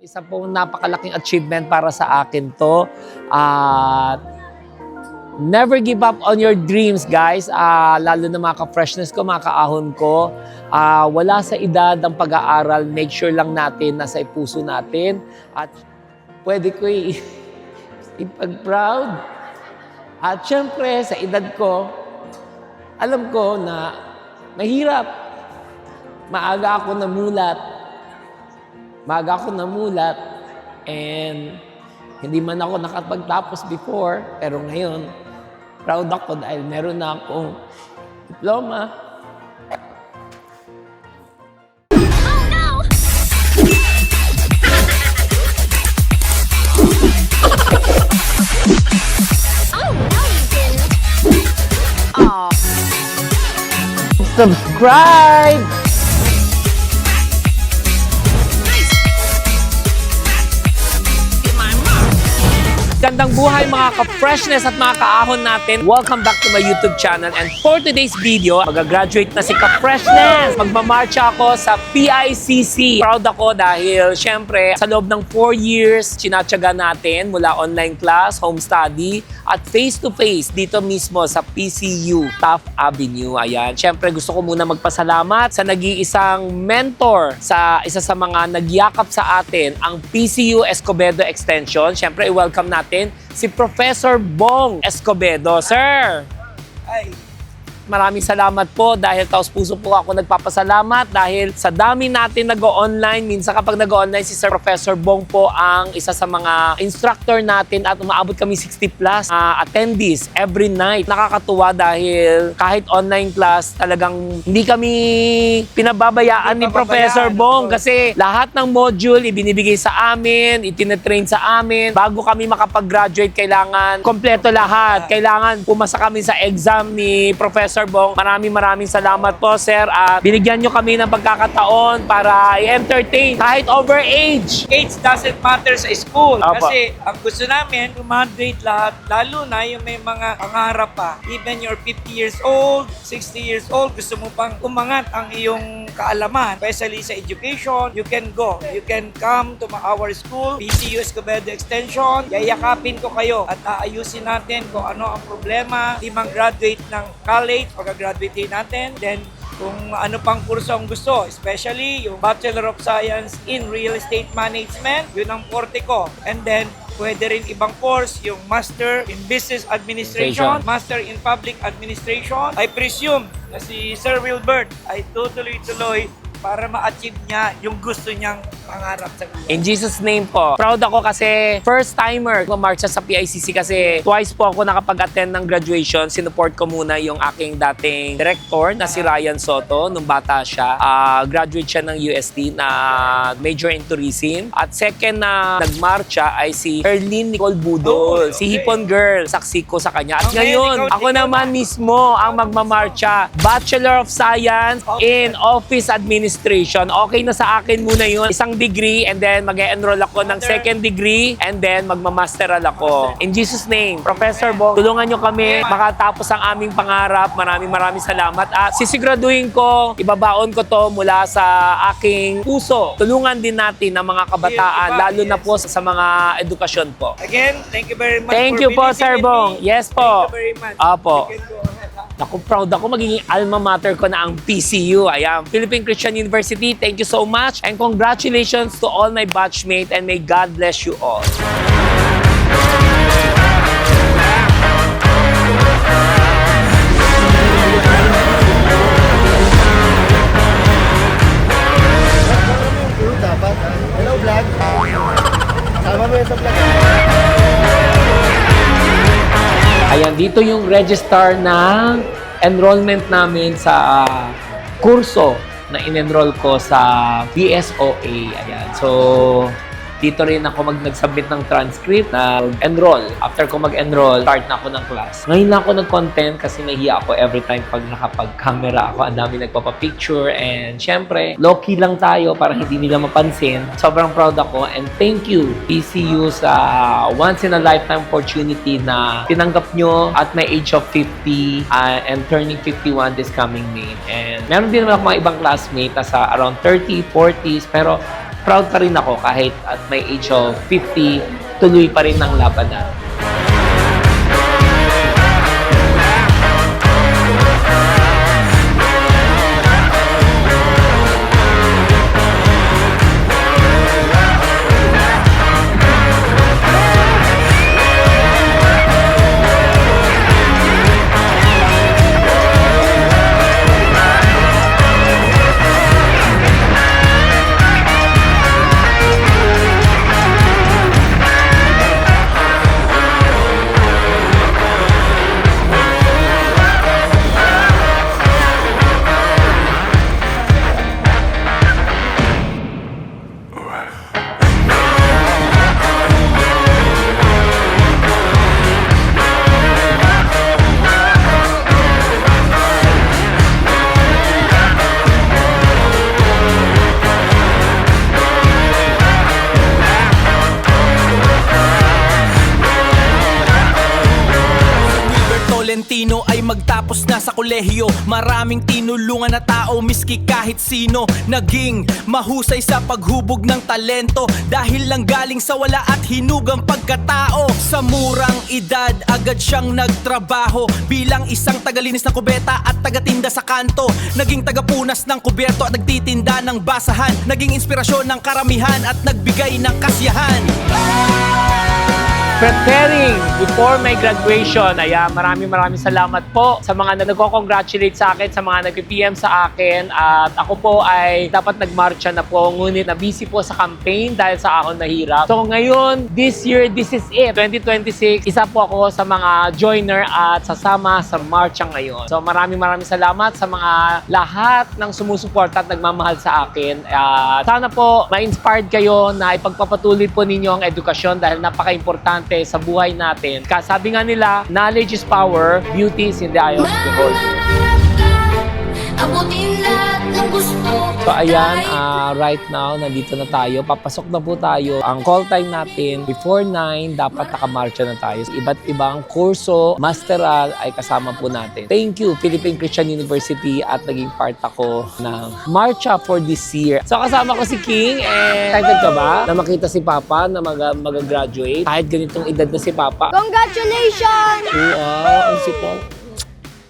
Isa pong napakalaking achievement para sa akin to. At never give up on your dreams, guys. Lalo na mga ka-freshness ko, mga kaahon ko. Wala sa edad ang pag-aaral. Make sure lang natin nasa puso natin. At pwede ko ipag-proud. At syempre, sa edad ko, alam ko na mahirap. Maaga ako namulat and hindi man ako nakapagtapos before, pero ngayon, proud ako dahil meron na akong diploma. Subscribe! Gandang buhay mga ka-freshness at mga kaahon natin. Welcome back to my YouTube channel. And for today's video, mag-graduate na si ka-freshness. Magmamarcha ako sa PICC. Proud ako dahil syempre sa loob ng 4 years, sinatsaga natin mula online class, home study, at face-to-face dito mismo sa PCU, Taft Avenue. Ayan. Syempre gusto ko muna magpasalamat sa nag-iisang mentor sa isa sa mga nagyakap sa atin, ang PCU Escobedo Extension. Syempre i-welcome natin si Professor Bong Escobedo. Sir! Ay, Maraming salamat po dahil taos-puso po ako nagpapasalamat dahil sa dami natin nag-o-online. Minsan kapag nag-o-online si Sir Professor Bong po ang isa sa mga instructor natin at umaabot kami 60 plus attendees every night. Nakakatuwa dahil kahit online class talagang hindi kami pinababayaan ni Professor Bong kasi lahat ng module ibinibigay sa amin, itinatrain sa amin. Bago kami makapag-graduate, kailangan kompleto lahat. Kailangan pumasa kami sa exam ni Professor Bong. Maraming salamat po, sir. At binigyan nyo kami ng pagkakataon para i-entertain kahit over age. age doesn't matter sa school. Opo. Kasi ang gusto namin, graduate lahat, lalo na yung may mga pangarap pa. Even you're 50 years old, 60 years old, gusto mo pang umangat ang iyong kaalaman, especially sa education, you can go. You can come to our school, PCU Escobedo Extension. Yayakapin ko kayo at aayusin natin kung ano ang problema. Di mag-graduate ng college, pagka-graduate natin, then kung ano pang kurso ang gusto, especially yung Bachelor of Science in Real Estate Management, yun ang forte ko. And then, pwede rin ibang course, yung Master in Business Administration, Master in Public Administration. I presume na si Sir Wilbert ay tutuloy-tuloy para ma-achieve niya yung gusto niyang pangarap sa buhay. In Jesus' name po. Proud ako kasi first timer kumarcha sa PICC kasi twice po ako nakapag-attend ng graduation. Sinuport ko muna yung aking dating director na si Ryan Soto nung bata siya. Graduate siya ng UST na major in tourism. At second na nagmarcha ay si Erlyn Nicole Budol, si Hipon Girl. Saksi ko sa kanya. At ngayon, ako naman mismo ang magmamarcha. Bachelor of Science in Office Administration. Okay na sa akin muna yun. Isang degree and then mag-enroll ako ng second degree and then magmamasteral ako. In Jesus' name, Professor Bong, tulungan nyo kami makatapos ang aming pangarap. Maraming salamat. At sisiguraduhin ko, ibabaon ko to mula sa aking puso. Tulungan din natin ang mga kabataan, lalo na po sa mga edukasyon po. Again, thank you very much. Thank for you po, believing Sir in Bong. me. Yes po. Thank you very much. Apo. You can go ahead, ha? Naku, proud ako magiging alma mater ko na ang PCU. Ayan, Philippine Christian University. Thank you so much and congratulations to all my batchmates and may God bless you all. Dapat. Hello, vlog. Sama mo yun sa vlog. Ayan, dito yung register ng enrollment namin sa kurso na in-enroll ko sa BSOA. Ayan. So, dito rin ako nag-submit ng transcript na enroll. After ko mag-enroll, start na ako ng class. Ngayon lang ako nag-content kasi nahiya ako every time pag nakapag-camera ako. Ang dami nagpapapicture and syempre, low-key lang tayo para hindi nila mapansin. Sobrang proud ako and thank you PCU sa once-in-a-lifetime opportunity na tinanggap nyo at my age of 50 and turning 51 this coming May. And meron din naman ako mga ibang classmate na sa around 30, 40s pero proud pa rin ako kahit at my age of 50, tuloy pa rin ang labanan. Tolentino ay magtapos na sa kolehiyo. Maraming tinulungan na tao miski kahit sino. Naging mahusay sa paghubog ng talento dahil lang galing sa wala at hinugang pagkatao. Sa murang edad agad siyang nagtrabaho bilang isang tagalinis ng kubeta at tagatinda sa kanto. Naging tagapunas ng kubyerto at nagtitinda ng basahan. Naging inspirasyon ng karamihan at nagbigay ng kasiyahan. Preparing before my graduation. Ayan, maraming salamat po sa mga nagko-congratulate sa akin, sa mga nag-PM sa akin. At ako po ay dapat nagmarcha na po, ngunit na-busy po sa campaign dahil sa akong nahirap. So ngayon, this year, this is it. 2026, isa po ako sa mga joiner at sasama sa marcha ngayon. So maraming salamat sa mga lahat ng sumusuporta at nagmamahal sa akin. Sana po ma-inspired kayo na ipagpapatuloy po ninyo ang edukasyon dahil napaka-importante sa buhay natin. Sabi nga nila, knowledge is power, beauty is in the eye of the beholder. So ayan, right now, nandito na tayo. Papasok na po tayo. Ang call time natin, before 9, dapat nakamarcha na tayo. Iba't ibang kurso, masteral, ay kasama po natin. Thank you, Philippine Christian University, at naging part ako ng marcha for this year. So kasama ko si King, excited ka ba na makita si Papa na mag-graduate? Kahit ganitong edad na si Papa. Congratulations! Wow, ang sipon.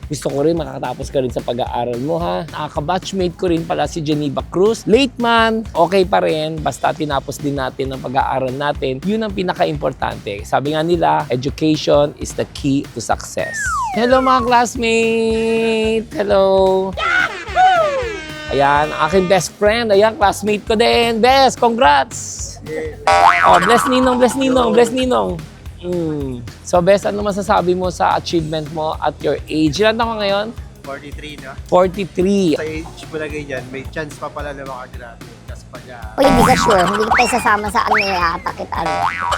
Gusto ko rin makakatapos ka rin sa pag-aaral mo, ha? Nakaka-batchmate ko rin pala si Geneva Cruz. Late man, okay pa rin. Basta tinapos din natin ang pag-aaral natin. Yun ang pinaka-importante. Sabi nga nila, education is the key to success. Hello mga classmate! Hello! Ayan, aking best friend. Ayan, classmate ko din. Best, congrats! Oh, bless Ninong, bless Ninong, bless Ninong. So, Bes, ano masasabi mo sa achievement mo at your age? Ilan taon ka ngayon? 43, no? 43. Sa age mo na ganyan, may chance pa pala na makagraduate. Kasi pag Uy, hindi ka sure. Hindi kita isasama sa ano atakit ano.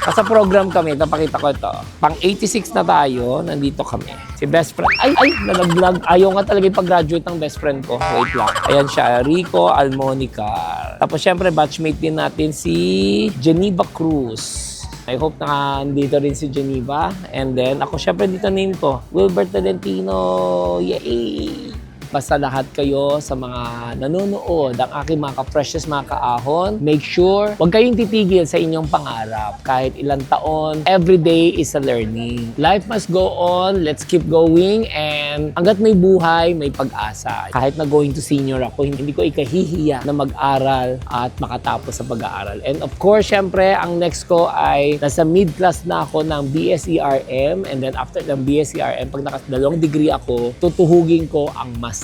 Sa program kami, napakita ko ito. Pang 86 na tayo, nandito kami. Si best friend. Ay, nalaglag. Ayaw nga talaga pag-graduate ng best friend ko. Wait lang. Ayan siya, Rico Almonicar. Tapos syempre, batchmate din natin si Geneva Cruz. I hope na nandito rin si Geneva. And then, ako syempre dito name ko, Wilbert Tolentino. Yay! Basta lahat kayo sa mga nanonood, ang aking mga ka-precious, mga kaahon, make sure huwag kayong titigil sa inyong pangarap. Kahit ilang taon, every day is a learning. Life must go on, let's keep going, and hanggat may buhay, may pag-asa. Kahit na going to senior ako, hindi ko ikahihiya na mag-aral at makatapos sa pag-aaral. And of course, syempre, ang next ko ay nasa mid-class na ako ng BSERM, and then after ng BSERM, pag nakadalawang degree ako, tutuhugin ko ang masteral.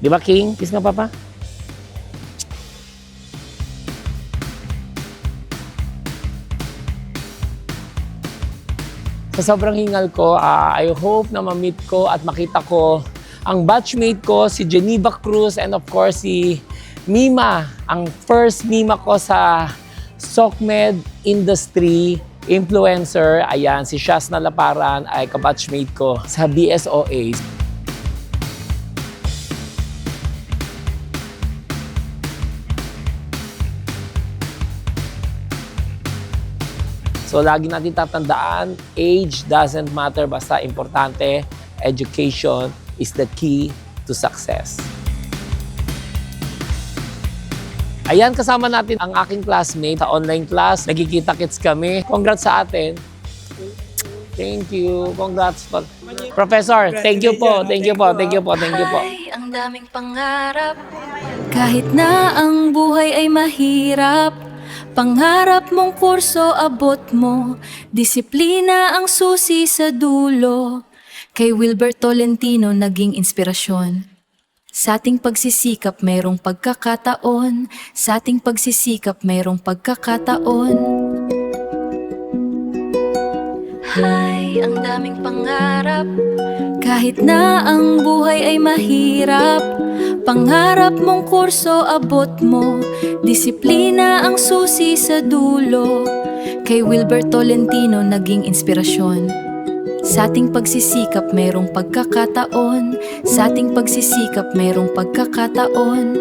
Di ba, King? Kiss nga, Papa. Sa sobrang hingal ko, I hope na ma-meet ko at makita ko ang batchmate ko, si Geneva Cruz, and of course, si Mima. Ang first Mima ko sa SOCMED industry influencer. Ayan, si Shaz Nalaparan ay kabatchmate ko sa BSOA. So, lagi natin tatandaan, age doesn't matter, basta importante, education is the key to success. Ayan, kasama natin ang aking classmate sa online class. Nagkikita-kits kami. Congrats sa atin. Thank you. Congrats po. Professor, thank you po. Thank you po. Thank you po. Thank you po. Ay, ang daming pangarap. Kahit na ang buhay ay mahirap, pangarap mong kurso abot mo, disiplina ang susi sa dulo. Kay Wilbert Tolentino naging inspirasyon. Sa ating pagsisikap mayroong pagkakataon, sa ating pagsisikap mayroong pagkakataon. Hay, ang daming pangarap. Kahit na ang buhay ay mahirap, pangarap mong kurso abot mo, disiplina ang susi sa dulo. Kay Wilbert Tolentino naging inspirasyon. Sa ating pagsisikap mayroong pagkakataon, sa ating pagsisikap mayroong pagkakataon.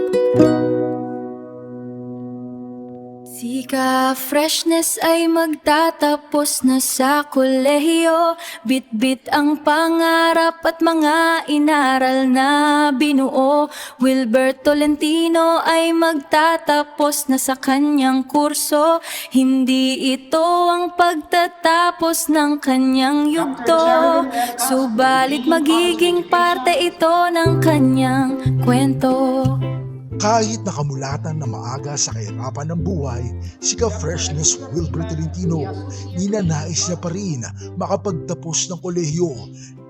Sika freshness ay magtatapos na sa kolehiyo, bit-bit ang pangarap at mga inaral na binuo. Wilbert Tolentino ay magtatapos na sa kanyang kurso, hindi ito ang pagtatapos ng kanyang yugto, subalit magiging parte ito ng kanyang kwento. Kahit nakamulatan na maaga sa kahirapan ng buhay, si Ka-Freshness Wilbert Tolentino, ninanais niya pa rin makapagtapos ng kolehiyo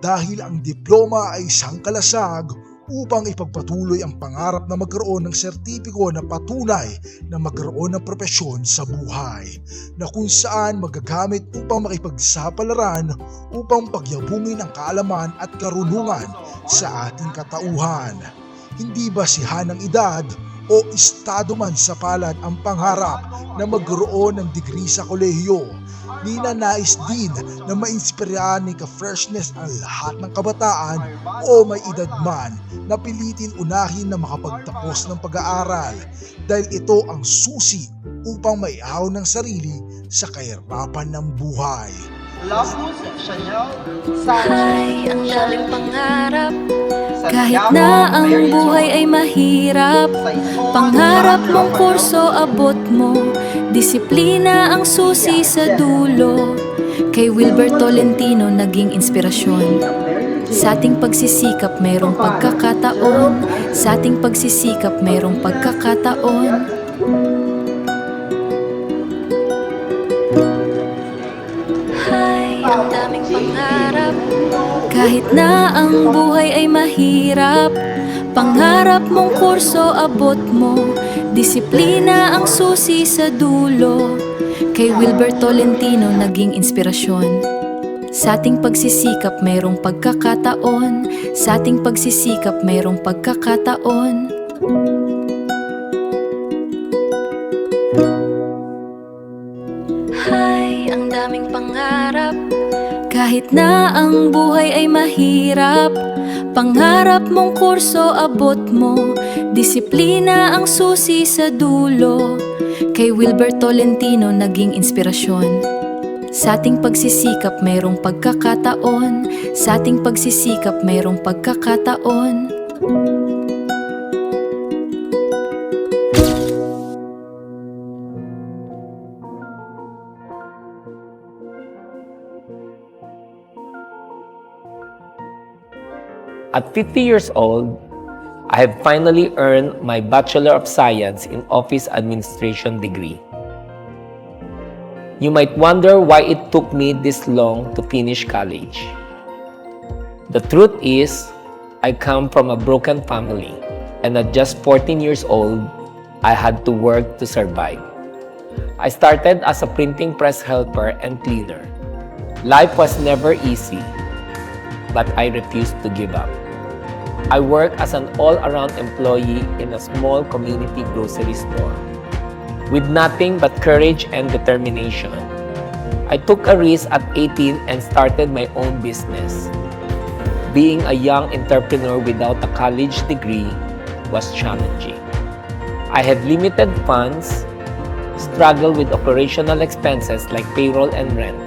dahil ang diploma ay isang kalasag upang ipagpatuloy ang pangarap na magkaroon ng sertipiko na patunay na magkaroon ng propesyon sa buhay, na kung saan magagamit upang makipagsapalaran upang pagyabungin ang kaalaman at karunungan sa ating katauhan. Hindi basihan ng edad o estado man sa palad ang pangarap na magkaroon ng degree sa kolehiyo. Ninanais din na mainspirahan ni Ka-Freshness ang lahat ng kabataan o may edad man na pilitin unahin na makapagtapos ng pag-aaral dahil ito ang susi upang maihaw ng sarili sa kahirapan ng buhay. Ay, ang daming pangarap. Kahit na ang buhay ay mahirap, pangarap mong kurso abot mo, disiplina ang susi sa dulo. Kay Wilbert Tolentino naging inspirasyon. Sa ating pagsisikap mayroong pagkakataon, sa ating pagsisikap mayroong pagkakataon. Ang daming pangarap. Kahit na ang buhay ay mahirap, pangarap mong kurso abot mo, disiplina ang susi sa dulo. Kay Wilbert Tolentino naging inspirasyon. Sa ating pagsisikap mayroong pagkakataon, sa ating pagsisikap mayroong pagkakataon. Hay, ang daming pangarap. Kahit na ang buhay ay mahirap, pangarap mong kurso abot mo, disiplina ang susi sa dulo. Kay Wilbert Tolentino naging inspirasyon. Sa ating pagsisikap mayroong pagkakataon, sa ating pagsisikap mayroong pagkakataon. At 50 years old, I have finally earned my Bachelor of Science in Office Administration degree. You might wonder why it took me this long to finish college. The truth is, I come from a broken family, and at just 14 years old, I had to work to survive. I started as a printing press helper and cleaner. Life was never easy, but I refused to give up. I worked as an all-around employee in a small community grocery store. With nothing but courage and determination, I took a risk at 18 and started my own business. Being a young entrepreneur without a college degree was challenging. I had limited funds, struggled with operational expenses like payroll and rent,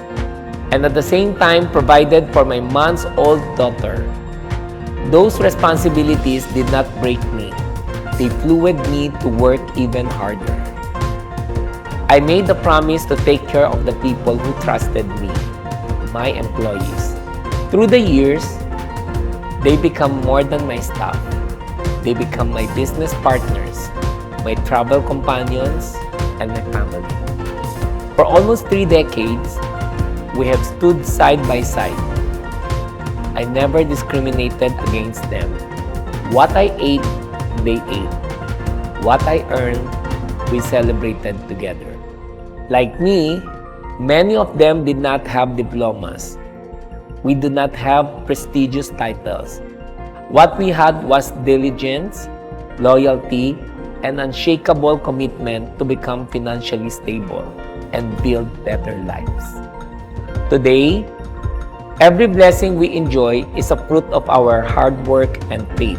and at the same time provided for my months-old daughter. Those responsibilities did not break me. they fueled me to work even harder. I made the promise to take care of the people who trusted me, my employees. Through the years, they become more than my staff. They become my business partners, my travel companions, and my family. For almost 3 decades, we have stood side by side. I never discriminated against them. What I ate, they ate. What I earned, we celebrated together. Like me, many of them did not have diplomas. We do not have prestigious titles. What we had was diligence, loyalty, and unshakable commitment to become financially stable and build better lives. Today, every blessing we enjoy is a fruit of our hard work and faith.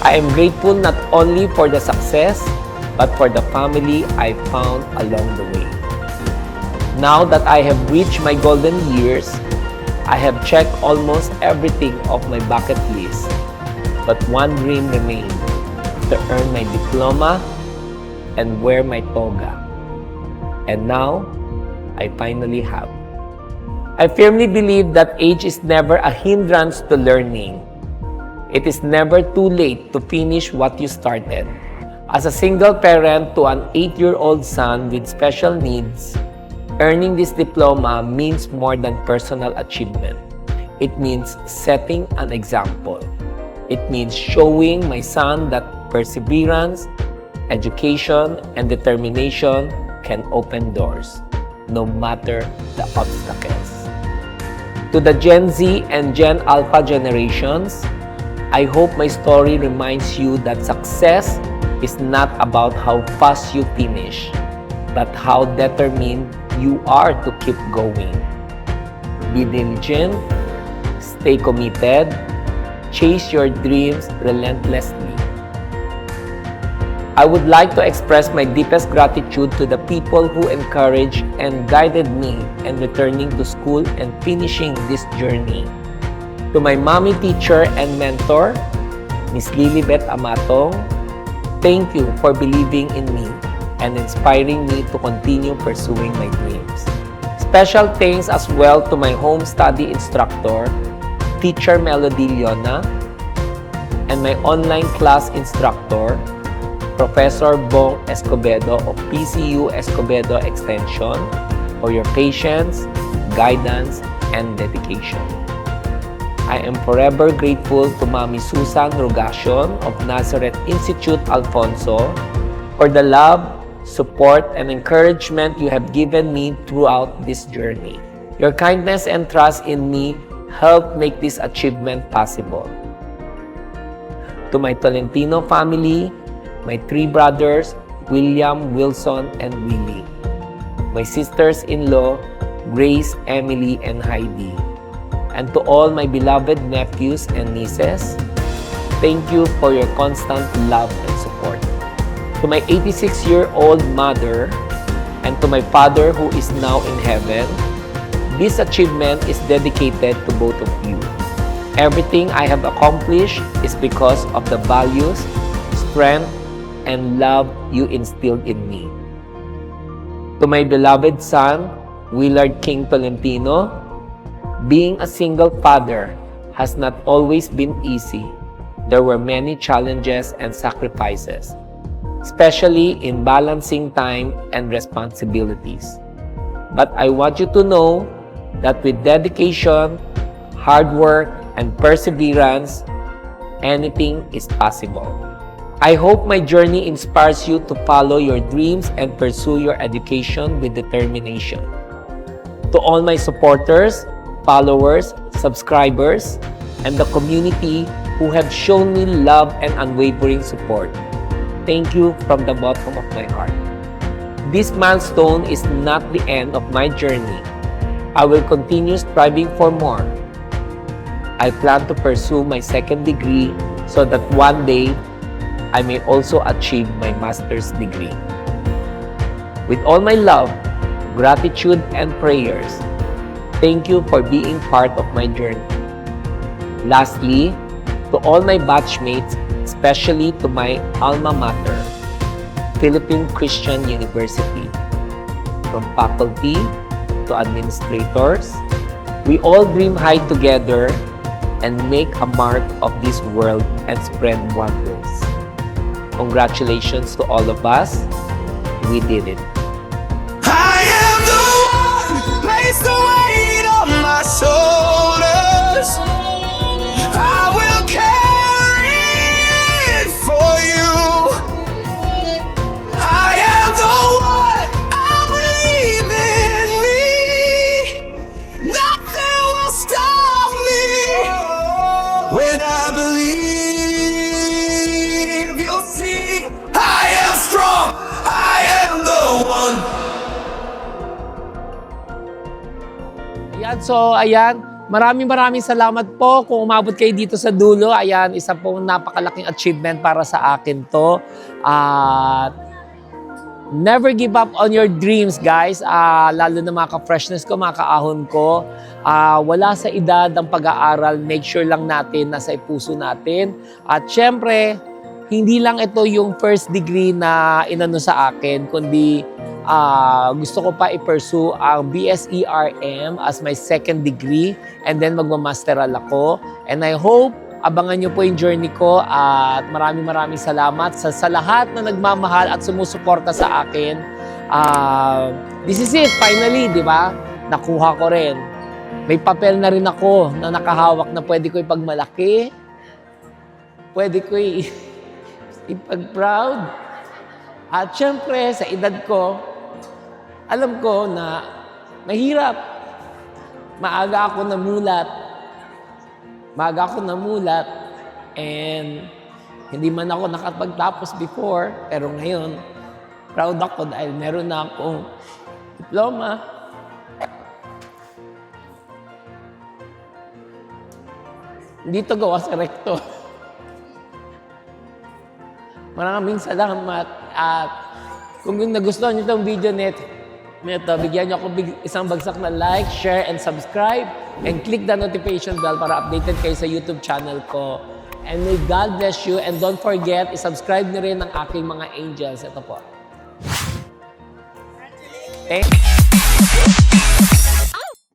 I am grateful not only for the success, but for the family I found along the way. Now that I have reached my golden years, I have checked almost everything off my bucket list. But one dream remained: to earn my diploma and wear my toga. And now, I finally have. I firmly believe that age is never a hindrance to learning. It is never too late to finish what you started. As a single parent to an 8-year-old son with special needs, earning this diploma means more than personal achievement. It means setting an example. It means showing my son that perseverance, education, and determination can open doors, no matter the obstacles. To the Gen Z and Gen Alpha generations, I hope my story reminds you that success is not about how fast you finish, but how determined you are to keep going. Be diligent, stay committed, chase your dreams relentlessly. I would like to express my deepest gratitude to the people who encouraged and guided me in returning to school and finishing this journey. To my mommy teacher and mentor, Miss Lilibet Amatong, thank you for believing in me and inspiring me to continue pursuing my dreams. Special thanks as well to my home study instructor, Teacher Melody Leona, and my online class instructor, Professor Bong Escobedo of PCU Escobedo Extension, for your patience, guidance, and dedication. I am forever grateful to Mami Susan Rogacion of Nazareth Institute Alfonso for the love, support, and encouragement you have given me throughout this journey. Your kindness and trust in me helped make this achievement possible. To my Tolentino family, my 3 brothers, William, Wilson, and Willie. My sisters-in-law, Grace, Emily, and Heidi. And to all my beloved nephews and nieces, thank you for your constant love and support. To my 86-year-old mother and to my father who is now in heaven, this achievement is dedicated to both of you. Everything I have accomplished is because of the values, strength, and love you instilled in me. To my beloved son, Willard King Tolentino, being a single father has not always been easy. There were many challenges and sacrifices, especially in balancing time and responsibilities. But I want you to know that with dedication, hard work, and perseverance, anything is possible. I hope my journey inspires you to follow your dreams and pursue your education with determination. To all my supporters, followers, subscribers, and the community who have shown me love and unwavering support, thank you from the bottom of my heart. This milestone is not the end of my journey. I will continue striving for more. I plan to pursue my second degree so that one day I may also achieve my master's degree. With all my love, gratitude, and prayers, thank you for being part of my journey. Lastly, to all my batchmates, especially to my alma mater, Philippine Christian University. From faculty to administrators, we all dream high together and make a mark of this world and spread wonders. Congratulations to all of us. We did it. I am the one who placed the weight on my shoulders. I will carry it for you. I am the one, I believe in me. Nothing will stop me when I believe. You'll see, I am strong. I am the one. Ayan, so ayan, maraming salamat po kung umabot kayo dito sa dulo. Ayan, isa pong napakalaking achievement para sa akin to. At never give up on your dreams, guys. Lalo na mga ka-freshness ko, mga kaahon ko. Wala sa edad ang pag-aaral. Make sure lang natin nasa puso natin. At syempre, hindi lang ito yung first degree na inano sa akin, kundi gusto ko pa i-pursue ang BSERM as my second degree and then magmamasteral ako. And I hope abangan nyo po yung journey ko at maraming salamat sa lahat na nagmamahal at sumusuporta sa akin. This is it, finally, di ba? Nakuha ko rin. May papel na rin ako na nakahawak na pwede ko ipagmalaki. Pwede ko ipag-proud. At syempre, sa edad ko, alam ko na mahirap. Maaga ako namulat. And hindi man ako nakapagtapos before, pero ngayon, proud ako dahil meron na akong diploma. Hindi to gawa sa rektor. Maraming salamat at kung nagustuhan niyo itong video nito, bigyan niyo ako isang bagsak na like, share, and subscribe. And click the notification bell para updated kayo sa YouTube channel ko. And may God bless you. And don't forget, isubscribe niyo rin ang aking mga angels. Ito po. Thank you.